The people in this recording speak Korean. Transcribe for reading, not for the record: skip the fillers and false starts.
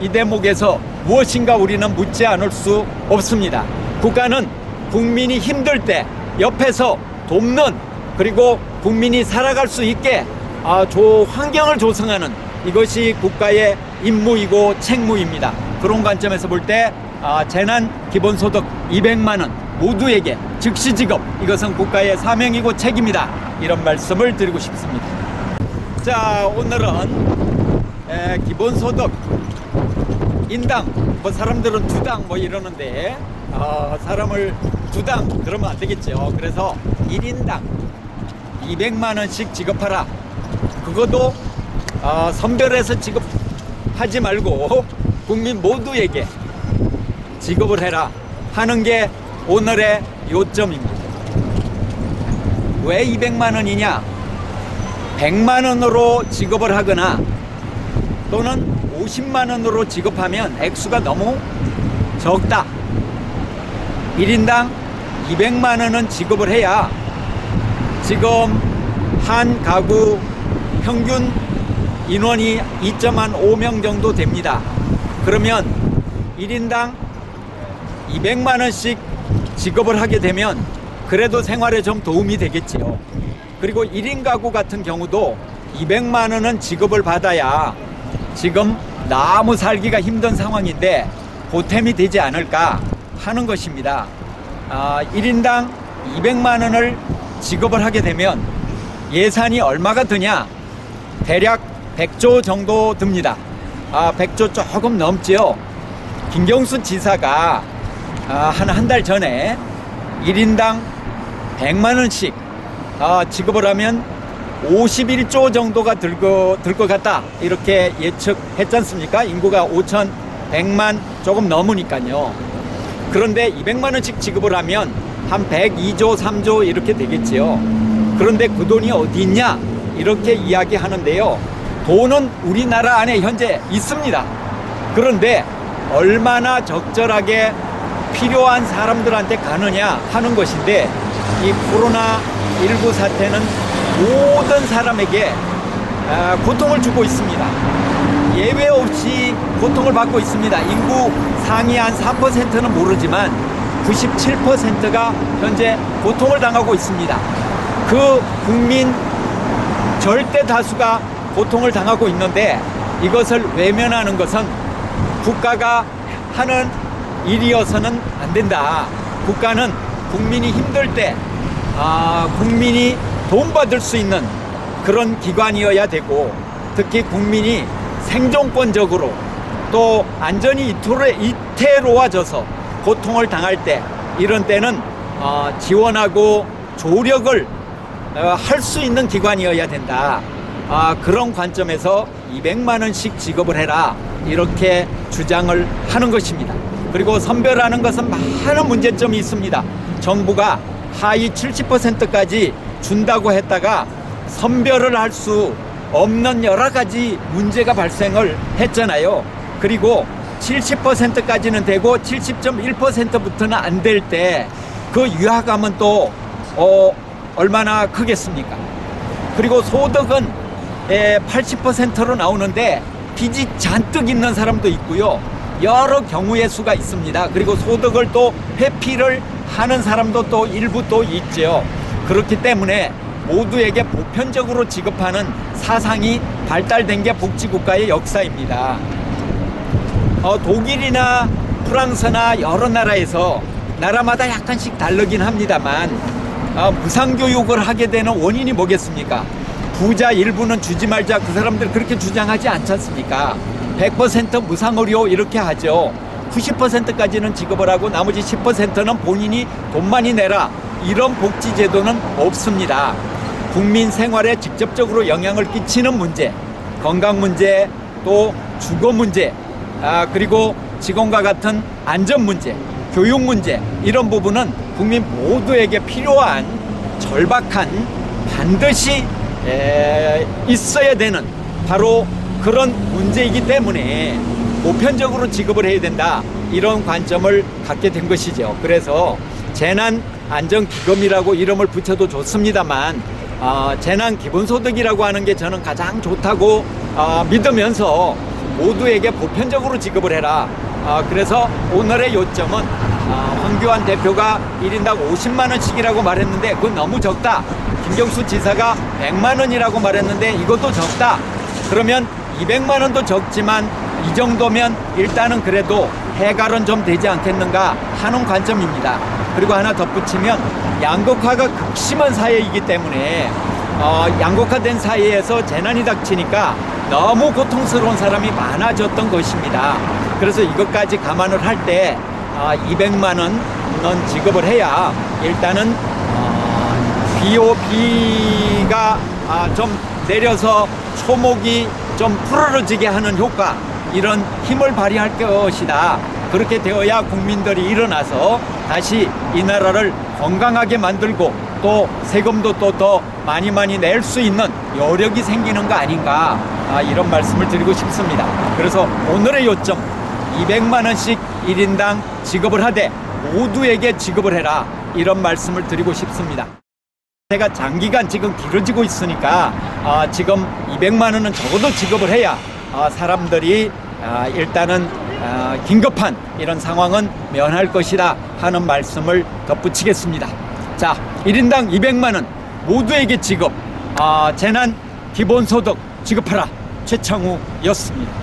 이 대목에서 무엇인가 우리는 묻지 않을 수 없습니다. 국가는 국민이 힘들 때 옆에서 돕는, 그리고 국민이 살아갈 수 있게 환경을 조성하는, 이것이 국가의 임무이고 책무입니다. 그런 관점에서 볼 때 재난 기본소득 200만 원 모두에게 즉시 지급, 이것은 국가의 사명이고 책임이다, 이런 말씀을 드리고 싶습니다. 자, 오늘은 기본소득 인당, 사람들은 두당 이러는데 사람을 두당 그러면 안 되겠죠. 그래서 1인당 200만 원씩 지급하라. 그것도 선별해서 지급하지 말고 국민 모두에게 지급을 해라 하는 게 오늘의 요점입니다. 왜 200만 원이냐? 100만 원으로 지급을 하거나 또는 50만 원으로 지급하면 액수가 너무 적다. 1인당 200만 원은 지급을 해야 지금 한 가구 평균 인원이 2.5명 정도 됩니다. 그러면 1인당 200만 원씩 지급을 하게 되면 그래도 생활에 좀 도움이 되겠지요. 그리고 1인 가구 같은 경우도 200만 원은 지급을 받아야 지금 너무 살기가 힘든 상황인데 보탬이 되지 않을까 하는 것입니다. 1인당 200만 원을 지급을 하게 되면 예산이 얼마가 드냐? 대략 100조 정도 듭니다. 100조 조금 넘지요. 김경수 지사가 한 달 전에 1인당 100만 원씩 지급을 하면 51조 정도가 들 것 같다, 이렇게 예측했지 않습니까? 인구가 5,100만 조금 넘으니까요. 그런데 200만 원씩 지급을 하면 한 102조 3조 이렇게 되겠지요. 그런데 그 돈이 어디 있냐? 이렇게 이야기하는데요. 돈은 우리나라 안에 현재 있습니다. 그런데 얼마나 적절하게 필요한 사람들한테 가느냐 하는 것인데, 이 코로나19 사태는 모든 사람에게 고통을 주고 있습니다. 예외 없이 고통을 받고 있습니다. 인구 상위 한 4%는 모르지만 97%가 현재 고통을 당하고 있습니다. 그 국민 절대 다수가 고통을 당하고 있는데 이것을 외면하는 것은 국가가 하는 일이어서는 안 된다. 국가는 국민이 힘들 때 국민이 도움받을 수 있는 그런 기관이어야 되고, 특히 국민이 생존권적으로 또 안전이 이태로워져서 고통을 당할 때, 이런 때는 지원하고 조력을 할 수 있는 기관이어야 된다. 그런 관점에서 200만 원씩 지급을 해라, 이렇게 주장을 하는 것입니다. 그리고 선별하는 것은 많은 문제점이 있습니다. 정부가 하위 70%까지 준다고 했다가 선별을 할 수 없는 여러 가지 문제가 발생을 했잖아요. 그리고 70%까지는 되고 70.1%부터는 안 될 때 그 위화감은 또 얼마나 크겠습니까? 그리고 소득은 80%로 나오는데 빚이 잔뜩 있는 사람도 있고요. 여러 경우의 수가 있습니다. 그리고 소득을 또 회피를 하는 사람도 또 일부 또 있죠. 그렇기 때문에 모두에게 보편적으로 지급하는 사상이 발달된 게 복지국가의 역사입니다. 독일이나 프랑스나 여러 나라에서 나라마다 약간씩 다르긴 합니다만 무상교육을 하게 되는 원인이 뭐겠습니까? 부자 일부는 주지 말자, 그 사람들 그렇게 주장하지 않지 않습니까? 100% 무상의료 이렇게 하죠. 90%까지는 지급을 하고 나머지 10%는 본인이 돈 많이 내라, 이런 복지제도는 없습니다. 국민 생활에 직접적으로 영향을 끼치는 문제, 건강 문제, 또 주거 문제, 그리고 직원과 같은 안전 문제, 교육 문제, 이런 부분은 국민 모두에게 필요한 절박한, 반드시 있어야 되는 바로 그런 문제이기 때문에 보편적으로 지급을 해야 된다, 이런 관점을 갖게 된 것이죠. 그래서 재난안전기금이라고 이름을 붙여도 좋습니다만 재난기본소득이라고 하는 게 저는 가장 좋다고 믿으면서 모두에게 보편적으로 지급을 해라. 그래서 오늘의 요점은 황교안 대표가 1인당 50만 원씩이라고 말했는데 그건 너무 적다. 김경수 지사가 100만 원이라고 말했는데 이것도 적다. 그러면 200만 원도 적지만 이 정도면 일단은 그래도 해갈은 좀 되지 않겠는가 하는 관점입니다. 그리고 하나 덧붙이면 양극화가 극심한 사회이기 때문에 양극화된 사회에서 재난이 닥치니까 너무 고통스러운 사람이 많아졌던 것입니다. 그래서 이것까지 감안을 할 때 200만 원은 지급을 해야 일단은 BOP가 좀 내려서 초목이 좀 푸르러지게 하는 효과, 이런 힘을 발휘할 것이다. 그렇게 되어야 국민들이 일어나서 다시 이 나라를 건강하게 만들고 또 세금도 또 더 많이 낼 수 있는 여력이 생기는 거 아닌가, 이런 말씀을 드리고 싶습니다. 그래서 오늘의 요점, 200만 원씩 1인당 지급을 하되 모두에게 지급을 해라, 이런 말씀을 드리고 싶습니다. 제가 장기간 지금 길어지고 있으니까 지금 200만 원은 적어도 지급을 해야 사람들이 일단은 긴급한 이런 상황은 면할 것이다 하는 말씀을 덧붙이겠습니다. 자, 1인당 200만 원 모두에게 지급, 재난 기본소득 지급하라, 최창우였습니다.